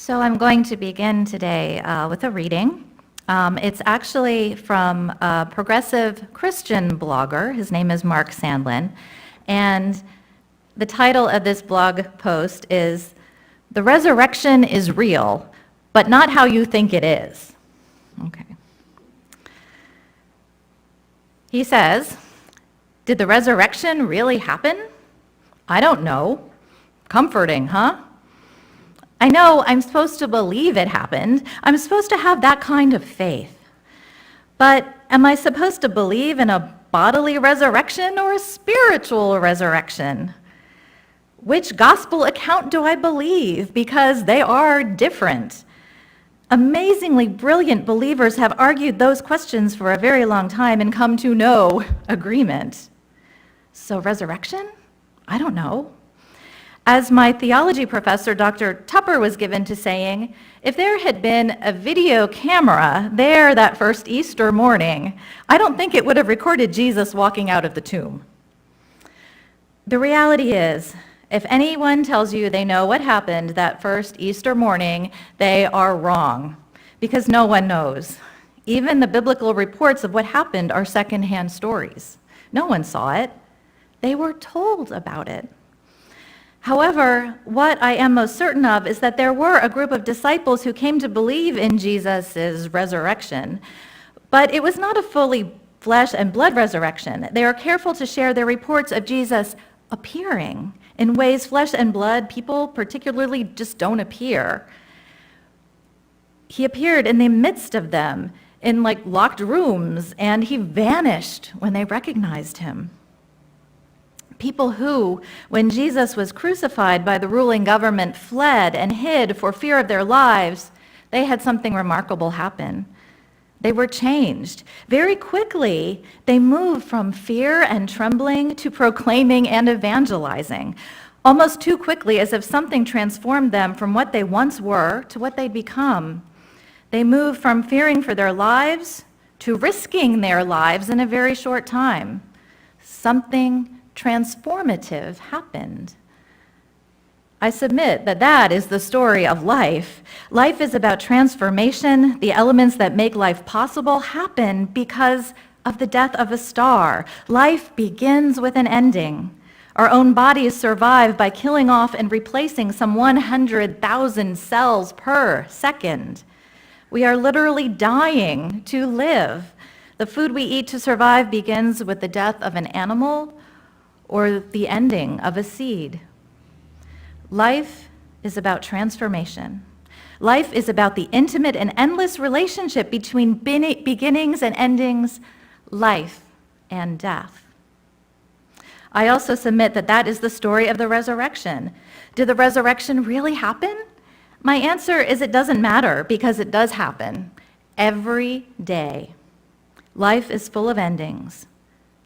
So I'm going to begin today with a reading. It's actually from a progressive Christian blogger. His name is Mark Sandlin. And the title of this blog post is, "The Resurrection is Real, but Not How You Think It Is." Okay. He says, "Did the resurrection really happen? I don't know. Comforting, huh? I know I'm supposed to believe it happened. I'm supposed to have that kind of faith. But am I supposed to believe in a bodily resurrection or a spiritual resurrection? Which gospel account do I believe? Because they are different." Amazingly brilliant believers have argued those questions for a very long time and come to no agreement. So resurrection? I don't know. As my theology professor, Dr. Tupper, was given to saying, if there had been a video camera there that first Easter morning, I don't think it would have recorded Jesus walking out of the tomb. The reality is, if anyone tells you they know what happened that first Easter morning, they are wrong, because no one knows. Even the biblical reports of what happened are secondhand stories. No one saw it. They were told about it. However, what I am most certain of is that there were a group of disciples who came to believe in Jesus' resurrection, but it was not a fully flesh and blood resurrection. They are careful to share their reports of Jesus appearing in ways flesh and blood people particularly just don't appear. He appeared in the midst of them in locked rooms, and he vanished when they recognized him. People who, when Jesus was crucified by the ruling government, fled and hid for fear of their lives, they had something remarkable happen. They were changed. Very quickly, they moved from fear and trembling to proclaiming and evangelizing, almost too quickly, as if something transformed them from what they once were to what they'd become. They moved from fearing for their lives to risking their lives in a very short time. Something transformative happened. I submit that that is the story of life. Life is about transformation. The elements that make life possible happen because of the death of a star. Life begins with an ending. Our own bodies survive by killing off and replacing some 100,000 cells per second. We are literally dying to live. The food we eat to survive begins with the death of an animal or the ending of a seed. Life is about transformation. Life is about the intimate and endless relationship between beginnings and endings, life and death. I also submit that that is the story of the resurrection. Did the resurrection really happen? My answer is it doesn't matter, because it does happen every day. Life is full of endings,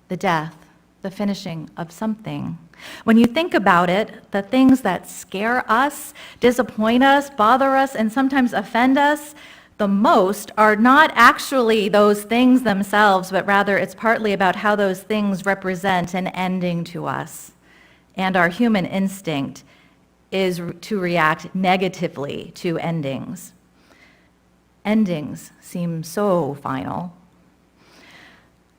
the death, the finishing of something. When you think about it, the things that scare us, disappoint us, bother us, and sometimes offend us the most are not actually those things themselves, but rather it's partly about how those things represent an ending to us. And our human instinct is to react negatively to endings. Endings seem so final.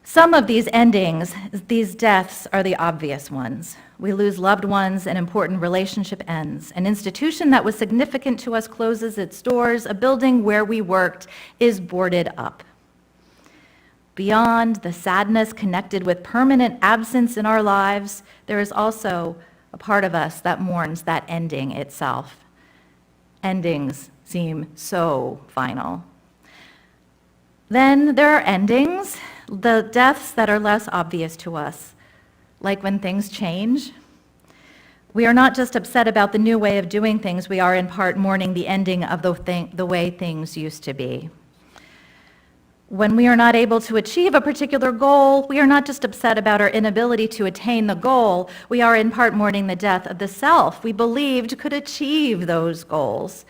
Some of these endings, these deaths, are the obvious ones. We lose loved ones, an important relationship ends. An institution that was significant to us closes its doors. A building where we worked is boarded up. Beyond the sadness connected with permanent absence in our lives, there is also a part of us that mourns that ending itself. Endings seem so final. Then there are endings, the deaths that are less obvious to us, like when things change. We are not just upset about the new way of doing things, we are in part mourning the ending of the way things used to be. When we are not able to achieve a particular goal, we are not just upset about our inability to attain the goal, we are in part mourning the death of the self we believed could achieve those goals.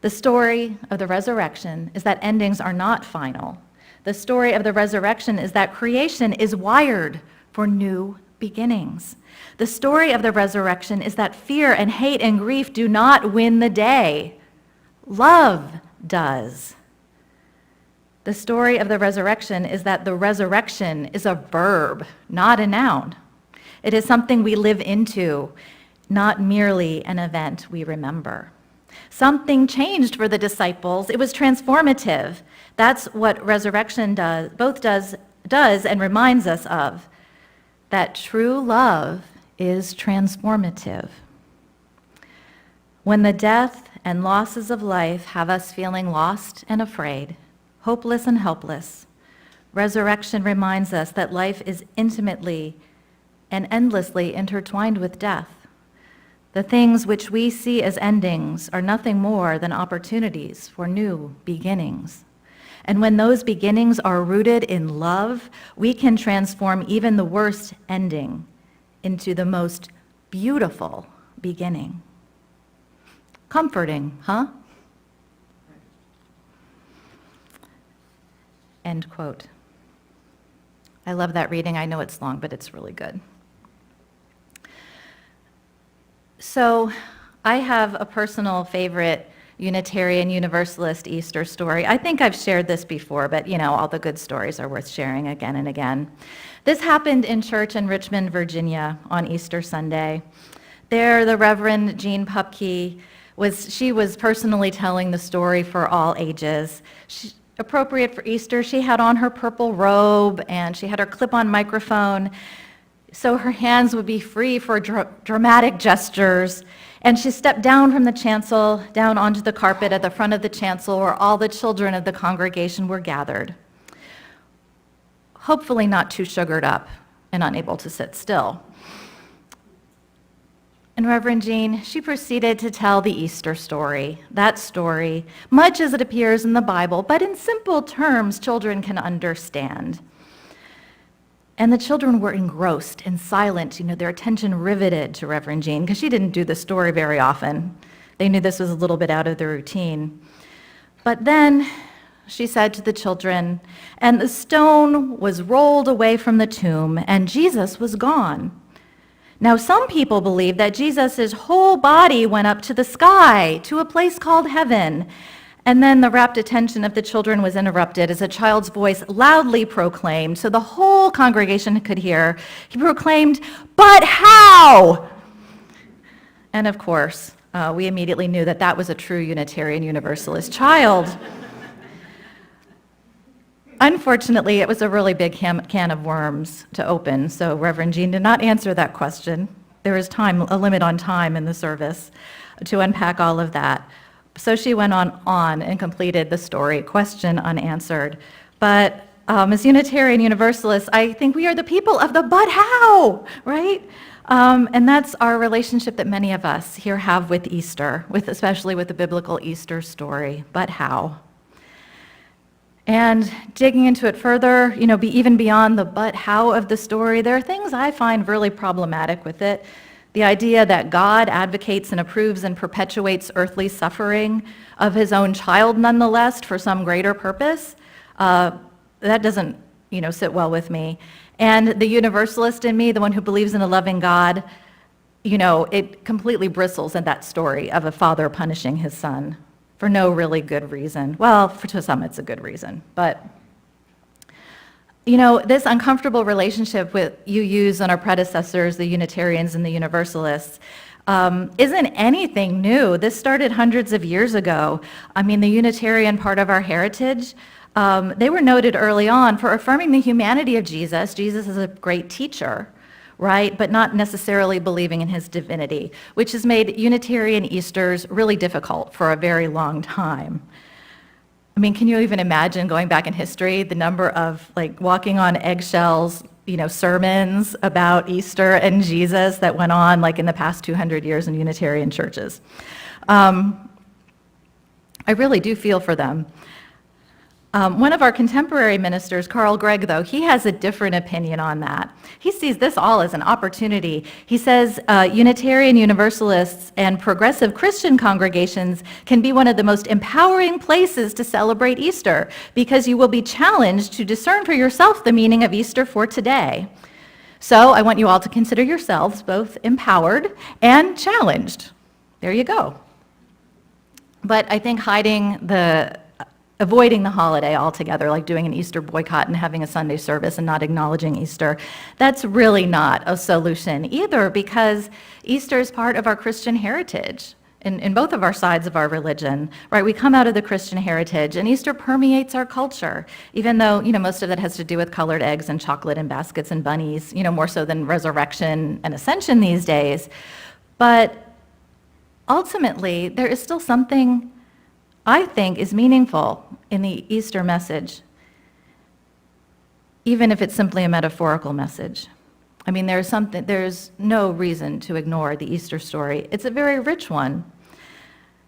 The story of the resurrection is that endings are not final. The story of the resurrection is that creation is wired for new beginnings. The story of the resurrection is that fear and hate and grief do not win the day. Love does. The story of the resurrection is that the resurrection is a verb, not a noun. It is something we live into, not merely an event we remember. Something changed for the disciples. It was transformative. That's what resurrection does and reminds us of, that true love is transformative. When the death and losses of life have us feeling lost and afraid, hopeless and helpless, resurrection reminds us that life is intimately and endlessly intertwined with death. The things which we see as endings are nothing more than opportunities for new beginnings. And when those beginnings are rooted in love, we can transform even the worst ending into the most beautiful beginning. Comforting, huh? End quote. I love that reading. I know it's long, but it's really good. So I have a personal favorite Unitarian Universalist Easter story. I think I've shared this before, but all the good stories are worth sharing again and again. This happened in church in Richmond, Virginia on Easter Sunday. There, the Reverend Jean Pupke was personally telling the story for all ages. Appropriate for Easter, she had on her purple robe and she had her clip-on microphone, so her hands would be free for dramatic gestures. And she stepped down from the chancel, down onto the carpet at the front of the chancel where all the children of the congregation were gathered, hopefully not too sugared up and unable to sit still. And Reverend Jean, she proceeded to tell the Easter story, that story, much as it appears in the Bible, but in simple terms children can understand. And the children were engrossed and silent, their attention riveted to Reverend Jean, because she didn't do the story very often. They knew this was a little bit out of the routine. But then she said to the children, and the stone was rolled away from the tomb, and Jesus was gone. Now, some people believe that Jesus' whole body went up to the sky, to a place called heaven. And then the rapt attention of the children was interrupted as a child's voice loudly proclaimed, so the whole congregation could hear. He proclaimed, "But how?" And of course, we immediately knew that that was a true Unitarian Universalist child. Unfortunately, it was a really big can of worms to open, so Reverend Jean did not answer that question. There is a limit on time in the service to unpack all of that. So she went on and completed the story, question unanswered. But as Unitarian Universalists, I think we are the people of the but how, right? And that's our relationship that many of us here have with Easter, especially with the biblical Easter story, but how? And digging into it further, even beyond the but how of the story, there are things I find really problematic with it. The idea that God advocates and approves and perpetuates earthly suffering of his own child nonetheless for some greater purpose, that doesn't, sit well with me. And the universalist in me, the one who believes in a loving God, it completely bristles at that story of a father punishing his son for no really good reason. Well, to some it's a good reason, but this uncomfortable relationship you use on our predecessors, the Unitarians and the Universalists, isn't anything new. This started hundreds of years ago. The Unitarian part of our heritage, they were noted early on for affirming the humanity of Jesus. Jesus is a great teacher, right? But not necessarily believing in his divinity, which has made Unitarian Easters really difficult for a very long time. Can you even imagine going back in history, the number of walking on eggshells, sermons about Easter and Jesus that went on in the past 200 years in Unitarian churches? I really do feel for them. One of our contemporary ministers, Carl Gregg, though, he has a different opinion on that. He sees this all as an opportunity. He says Unitarian Universalists and progressive Christian congregations can be one of the most empowering places to celebrate Easter because you will be challenged to discern for yourself the meaning of Easter for today. So I want you all to consider yourselves both empowered and challenged. There you go. But I think avoiding the holiday altogether, like doing an Easter boycott and having a Sunday service and not acknowledging Easter, that's really not a solution either, because Easter is part of our Christian heritage in both of our sides of our religion, right? We come out of the Christian heritage, and Easter permeates our culture, even though, most of that has to do with colored eggs and chocolate and baskets and bunnies, more so than resurrection and ascension these days. But ultimately, there is still something I think is meaningful in the Easter message, even if it's simply a metaphorical message. I mean, there's no reason to ignore the Easter story. It's a very rich one,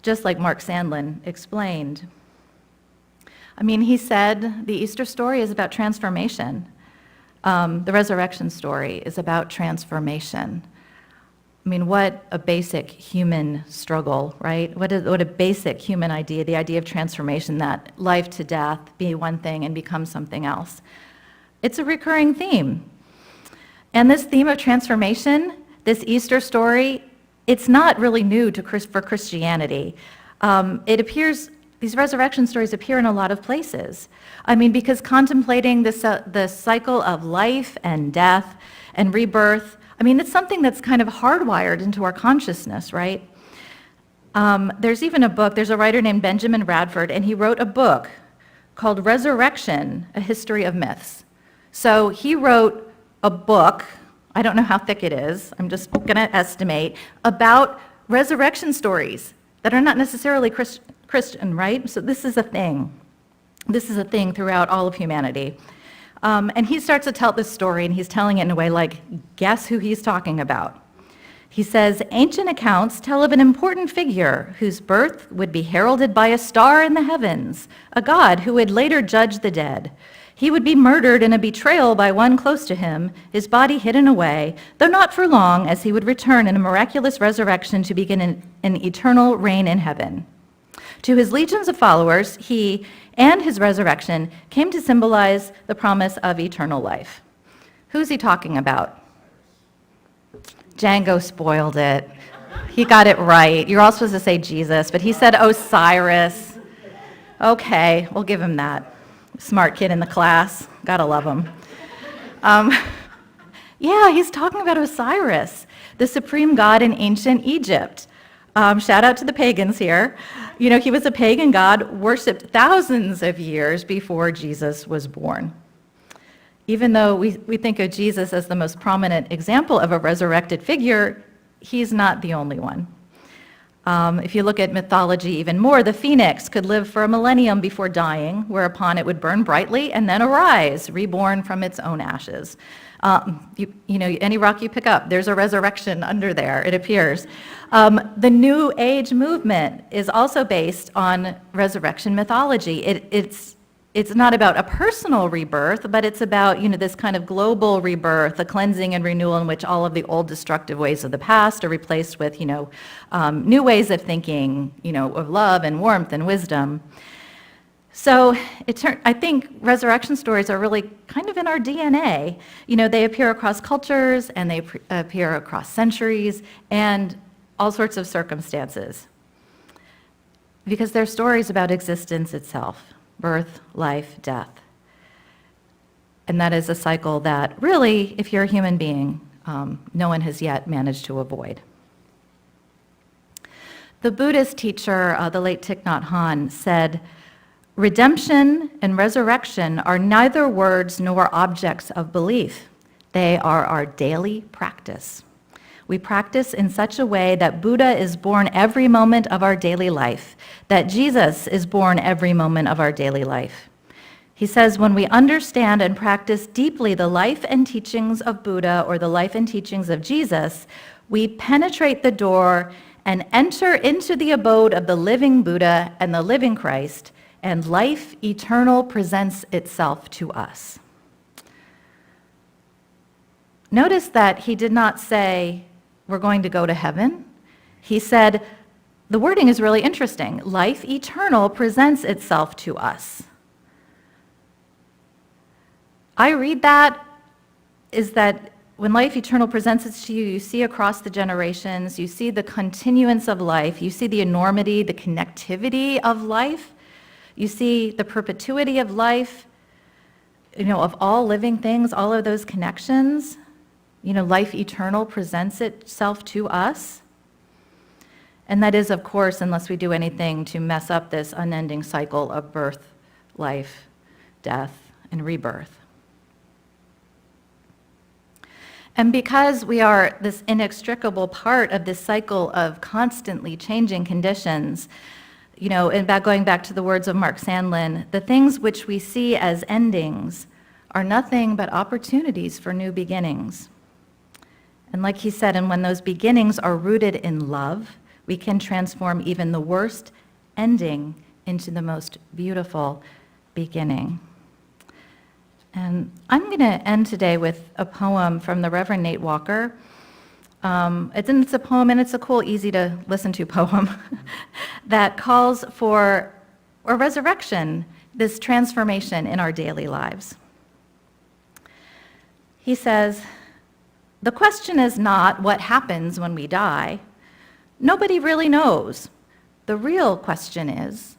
just like Mark Sandlin explained. I mean, he said the Easter story is about transformation. The resurrection story is about transformation. I mean, what a basic human struggle, right? What a basic human idea, the idea of transformation, that life to death, be one thing and become something else. It's a recurring theme. And this theme of transformation, this Easter story, it's not really new for Christianity. These resurrection stories appear in a lot of places. I mean, because contemplating the cycle of life and death and rebirth, I mean, it's something that's kind of hardwired into our consciousness, right? There's even a book, there's a writer named Benjamin Radford, and he wrote a book called Resurrection, A History of Myths. So he wrote a book, I don't know how thick it is, I'm just gonna estimate, about resurrection stories that are not necessarily Christian, right? So this is a thing. This is a thing throughout all of humanity. And he starts to tell this story, and he's telling it in a way like, guess who he's talking about? He says, ancient accounts tell of an important figure whose birth would be heralded by a star in the heavens, a god who would later judge the dead. He would be murdered in a betrayal by one close to him, his body hidden away, though not for long, as he would return in a miraculous resurrection to begin an eternal reign in heaven. To his legions of followers, he and his resurrection came to symbolize the promise of eternal life. Who's he talking about? Django spoiled it. He got it right. You're all supposed to say Jesus, but he said Osiris. Okay, we'll give him that. Smart kid in the class. Gotta love him. Yeah, he's talking about Osiris, the supreme god in ancient Egypt. Shout out to the pagans here. He was a pagan god worshipped thousands of years before Jesus was born. Even though we think of Jesus as the most prominent example of a resurrected figure, he's not the only one. If you look at mythology even more, the phoenix could live for a millennium before dying, whereupon it would burn brightly and then arise, reborn from its own ashes. Any rock you pick up, there's a resurrection under there, it appears. The New Age movement is also based on resurrection mythology. It's not about a personal rebirth, but it's about, this kind of global rebirth, a cleansing and renewal in which all of the old destructive ways of the past are replaced with, new ways of thinking, of love and warmth and wisdom. So I think resurrection stories are really kind of in our DNA. They appear across cultures, and they appear across centuries and all sorts of circumstances, because they're stories about existence itself. Birth, life, death. And that is a cycle that really, if you're a human being, no one has yet managed to avoid. The Buddhist teacher, the late Thich Nhat Hanh, said, redemption and resurrection are neither words nor objects of belief. They are our daily practice. We practice in such a way that Buddha is born every moment of our daily life, that Jesus is born every moment of our daily life. He says, when we understand and practice deeply the life and teachings of Buddha or the life and teachings of Jesus, we penetrate the door and enter into the abode of the living Buddha and the living Christ, and life eternal presents itself to us. Notice that he did not say, we're going to go to heaven. He said, the wording is really interesting. Life eternal presents itself to us. I read that is that when life eternal presents it to you, you see across the generations, you see the continuance of life, you see the enormity, the connectivity of life, you see the perpetuity of life, of all living things, all of those connections. Life eternal presents itself to us. And that is, of course, unless we do anything to mess up this unending cycle of birth, life, death, and rebirth. And because we are this inextricable part of this cycle of constantly changing conditions, and going back to the words of Mark Sandlin, the things which we see as endings are nothing but opportunities for new beginnings. And like he said, and when those beginnings are rooted in love, we can transform even the worst ending into the most beautiful beginning. And I'm going to end today with a poem from the Reverend Nate Walker. It's a poem, and it's a cool, easy to listen to poem that calls for a resurrection, this transformation in our daily lives. He says, "The question is not what happens when we die. Nobody really knows. The real question is,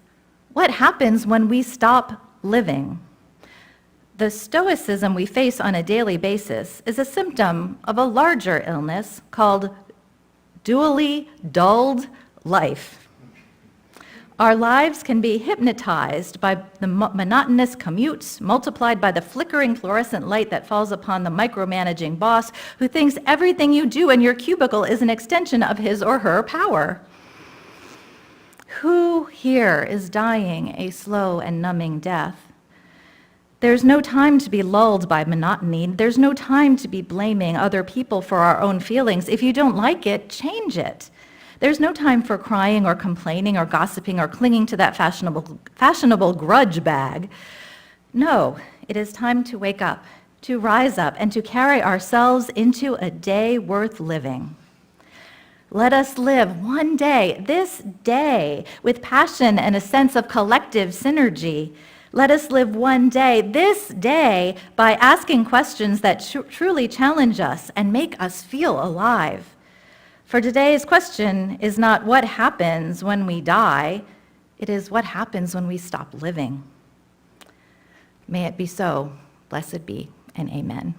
what happens when we stop living? The stoicism we face on a daily basis is a symptom of a larger illness called dually dulled life. Our lives can be hypnotized by the monotonous commutes multiplied by the flickering fluorescent light that falls upon the micromanaging boss who thinks everything you do in your cubicle is an extension of his or her power. Who here is dying a slow and numbing death? There's no time to be lulled by monotony. There's no time to be blaming other people for our own feelings. If you don't like it, change it. There's no time for crying or complaining or gossiping or clinging to that fashionable grudge bag. No, it is time to wake up, to rise up, and to carry ourselves into a day worth living. Let us live one day, this day, with passion and a sense of collective synergy. Let us live one day, this day, by asking questions that truly challenge us and make us feel alive. For today's question is not what happens when we die, it is what happens when we stop living. May it be so. Blessed be, and amen.